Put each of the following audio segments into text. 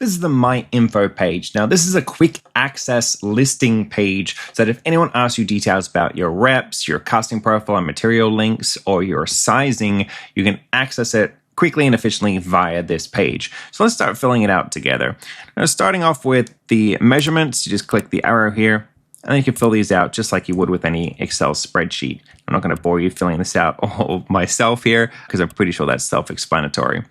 This is the My Info page. Now, this is a quick access listing page so that if anyone asks you details about your reps, your casting profile and material links, or your sizing, you can access it quickly and efficiently via this page. So let's start filling it out together. Now, starting off with the measurements, you just click the arrow here, and then you can fill these out just like you would with any Excel spreadsheet. I'm not going to bore you filling this out all myself here because I'm pretty sure that's self-explanatory.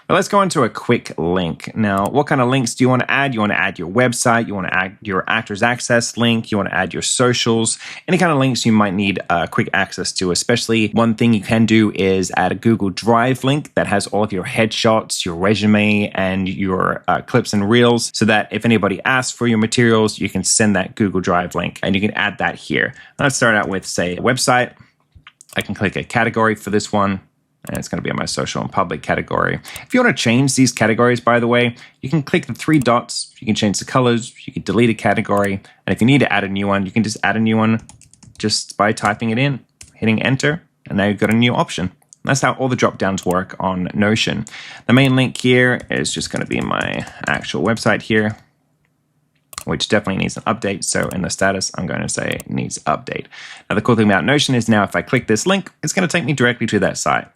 But let's go into a quick link. Now, what kind of links do you want to add? You want to add your website, you want to add your Actors Access link, you want to add your socials, any kind of links you might need quick access to. Especially one thing you can do is add a Google Drive link that has all of your headshots, your resume, and your clips and reels, so that if anybody asks for your materials, you can send that Google Drive link and you can add that here. Let's start out with, say, a website. I can click a category for this one, and it's going to be in my social and public category. If you want to change these categories, by the way, you can click the three dots, you can change the colors, you can delete a category, and if you need to add a new one, you can just add a new one just by typing it in, hitting enter, and now you've got a new option. That's how all the drop downs work on Notion. The main link here is just going to be my actual website here, which definitely needs an update. So in the status, I'm going to say needs update. Now, the cool thing about Notion is now if I click this link, it's going to take me directly to that site.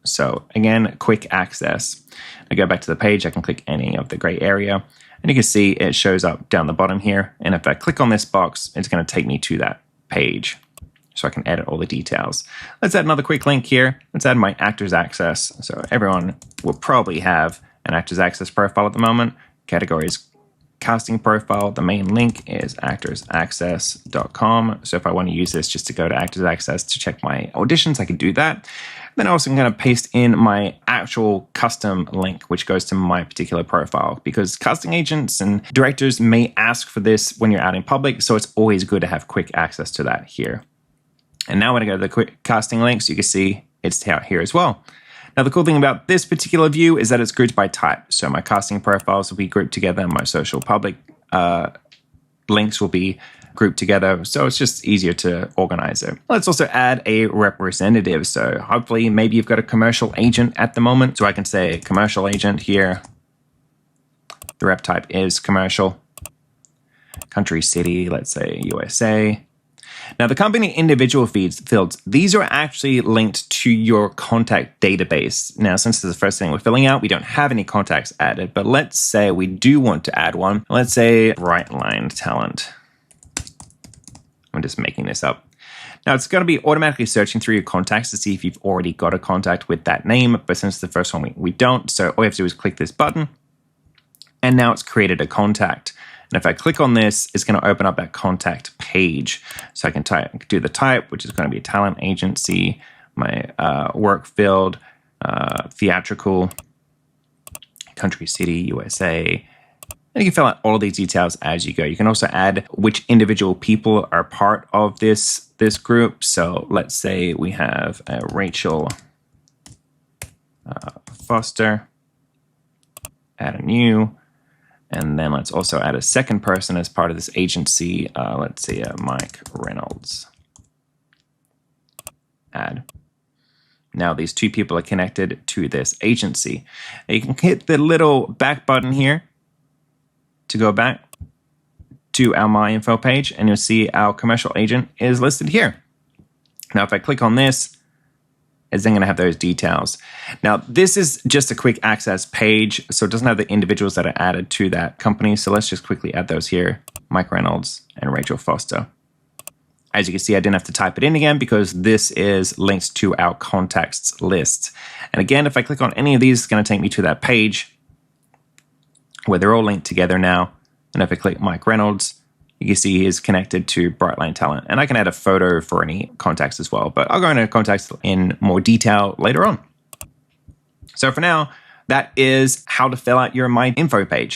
So again, quick access. I go back to the page, I can click any of the gray area, and you can see it shows up down the bottom here. And if I click on this box, it's going to take me to that page. So I can edit all the details. Let's add another quick link here. Let's add my Actors Access. So everyone will probably have an Actors Access profile at the moment. Categories, casting profile. The main link is actorsaccess.com. So if I want to use this just to go to Actors Access to check my auditions, I can do that. Then also I'm going to paste in my actual custom link, which goes to my particular profile, because casting agents and directors may ask for this when you're out in public. So it's always good to have quick access to that here. And now when I go to the quick casting links, you can see it's out here as well. Now, the cool thing about this particular view is that it's grouped by type. So my casting profiles will be grouped together, and my social public links will be grouped together. So it's just easier to organize it. Let's also add a representative. So hopefully maybe you've got a commercial agent at the moment. So I can say commercial agent here. The rep type is commercial. Country, city, let's say USA. Now, the company individual fields, these are actually linked to your contact database. Now, since this is the first thing we're filling out, we don't have any contacts added, but let's say we do want to add one. Let's say Brightline Talent. I'm just making this up. Now, it's going to be automatically searching through your contacts to see if you've already got a contact with that name, but since the first one we don't, so all you have to do is click this button, and now it's created a contact. And if I click on this, it's going to open up that contact page. So I can do the type, which is going to be a talent agency, my work field, theatrical, country, city, USA. And you can fill out all of these details as you go. You can also add which individual people are part of this group. So let's say we have Rachel Foster, add a new. And then let's also add a second person as part of this agency. Let's see, Mike Reynolds. Add. Now these two people are connected to this agency. Now you can hit the little back button here to go back to our My Info page, and you'll see our commercial agent is listed here. Now if I click on this, it's then going to have those details. Now, this is just a quick access page, so it doesn't have the individuals that are added to that company. So let's just quickly add those here, Mike Reynolds and Rachel Foster. As you can see, I didn't have to type it in again because this is linked to our contacts list. And again, if I click on any of these, it's going to take me to that page where they're all linked together now. And if I click Mike Reynolds, you can see he is connected to Brightline Talent. And I can add a photo for any contacts as well, but I'll go into contacts in more detail later on. So for now, that is how to fill out your My Info page.